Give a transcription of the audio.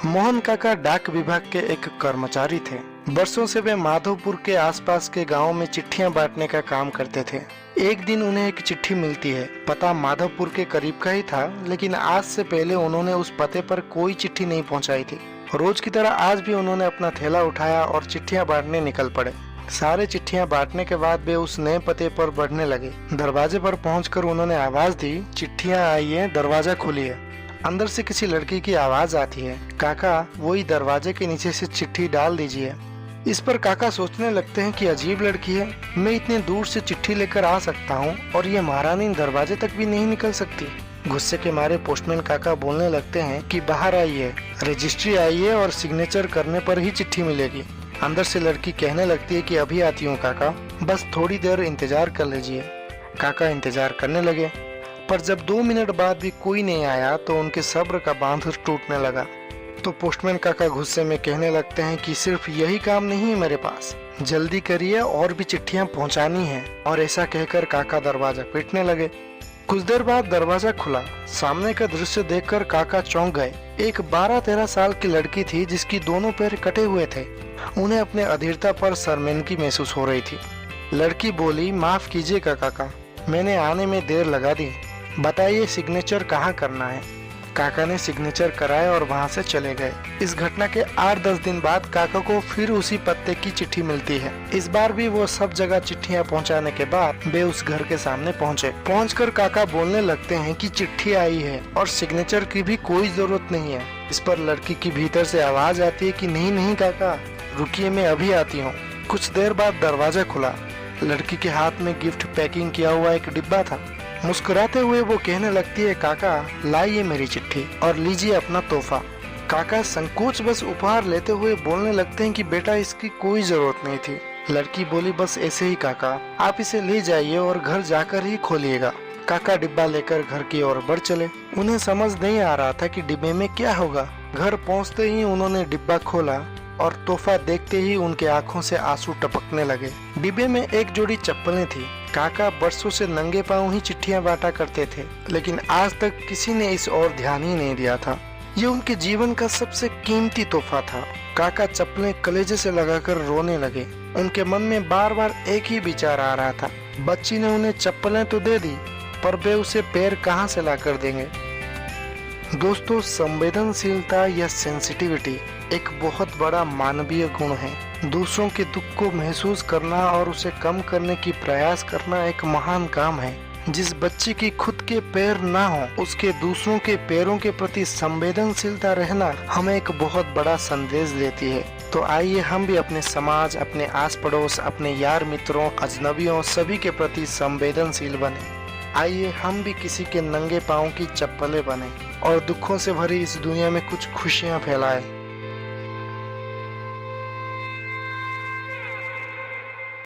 मोहन काका डाक विभाग के एक कर्मचारी थे। वर्षों से वे माधोपुर के आसपास के गांवों में चिट्ठियां बांटने का काम करते थे। एक दिन उन्हें एक चिट्ठी मिलती है। पता माधोपुर के करीब का ही था, लेकिन आज से पहले उन्होंने उस पते पर कोई चिट्ठी नहीं पहुंचाई थी। रोज की तरह आज भी उन्होंने अपना थैला उठाया और चिट्ठियां बांटने निकल पड़े। सारे चिट्ठियां बांटने के बाद वे उस नए पते पर बढ़ने लगे। दरवाजे पर पहुंचकर उन्होंने आवाज दी, चिट्ठियां आई है, दरवाजा खोलिए। अंदर से किसी लड़की की आवाज आती है, काका वही दरवाजे के नीचे से चिट्ठी डाल दीजिए। इस पर काका सोचने लगते हैं कि अजीब लड़की है, मैं इतने दूर से चिट्ठी लेकर आ सकता हूँ और ये महारानी दरवाजे तक भी नहीं निकल सकती। गुस्से के मारे पोस्टमैन काका बोलने लगते हैं कि बाहर आइए, रजिस्ट्री आई है और सिग्नेचर करने पर ही चिट्ठी मिलेगी। अंदर से लड़की कहने लगती है कि अभी आती हूँ काका, बस थोड़ी देर इंतजार कर लीजिए। काका इंतजार करने लगे, पर जब 2 मिनट बाद भी कोई नहीं आया तो उनके सब्र का बांध टूटने लगा। तो पोस्टमैन काका गुस्से में कहने लगते हैं कि सिर्फ यही काम नहीं है मेरे पास, जल्दी करिए और भी चिट्ठियां पहुंचानी है। और ऐसा कहकर काका दरवाजा पीटने लगे। कुछ देर बाद दरवाजा खुला। सामने का दृश्य देखकर काका चौंक गए। एक 12-13 साल की लड़की थी जिसकी दोनों पैर कटे हुए थे। उन्हें अपने अधीरता पर शर्मिंदगी महसूस हो रही थी। लड़की बोली, माफ कीजिएगा काका, मैंने आने में देर लगा दी, बताइए सिग्नेचर कहाँ करना है। काका ने सिग्नेचर कराए और वहाँ से चले गए। इस घटना के 8-10 दिन बाद काका को फिर उसी पत्ते की चिट्ठी मिलती है। इस बार भी वो सब जगह चिट्ठियाँ पहुँचाने के बाद वे उस घर के सामने पहुँचे। पहुंचकर काका बोलने लगते हैं कि चिट्ठी आई है और सिग्नेचर की भी कोई जरूरत नहीं है। इस पर लड़की की भीतर से आवाज आती है कि नहीं नहीं काका, रुकिए, मैं अभी आती हूँ। कुछ देर बाद दरवाजा खुला। लड़की के हाथ में गिफ्ट पैकिंग किया हुआ एक डिब्बा था। मुस्कुराते हुए वो कहने लगती है, काका लाइए मेरी चिट्ठी और लीजिए अपना तोहफा। काका संकोच बस उपहार लेते हुए बोलने लगते हैं कि बेटा इसकी कोई जरूरत नहीं थी। लड़की बोली, बस ऐसे ही काका, आप इसे ले जाइए और घर जाकर ही खोलिएगा। काका डिब्बा लेकर घर की ओर बढ़ चले। उन्हें समझ नहीं आ रहा था कि डिब्बे में क्या होगा। घर पहुँचते ही उन्होंने डिब्बा खोला और तोहफा देखते ही उनके आंखों से आंसू टपकने लगे। डिब्बे में एक जोड़ी चप्पलें थी। काका बरसों से नंगे पांव ही चिट्ठियां बांटा करते थे, लेकिन आज तक किसी ने इस ओर ध्यान ही नहीं दिया था। ये उनके जीवन का सबसे कीमती तोहफा था। काका चप्पलें कलेजे से लगाकर रोने लगे। उनके मन में बार बार एक ही विचार आ रहा था, बच्ची ने उन्हें चप्पलें तो दे दी, पर वे उसे पैर कहाँ से ला कर देंगे। दोस्तों, संवेदनशीलता या सेंसिटिविटी एक बहुत बड़ा मानवीय गुण है। दूसरों के दुख को महसूस करना और उसे कम करने की प्रयास करना एक महान काम है। जिस बच्चे की खुद के पैर ना हो, उसके दूसरों के पैरों के प्रति संवेदनशीलता रहना हमें एक बहुत बड़ा संदेश देती है। तो आइए हम भी अपने समाज, अपने आस पड़ोस, अपने यार मित्रों, अजनबियों सभी के प्रति संवेदनशील बने। आइए हम भी किसी के नंगे पाँव की चप्पलें बने और दुखों से भरी इस दुनिया में कुछ खुशियाँ फैलाएं।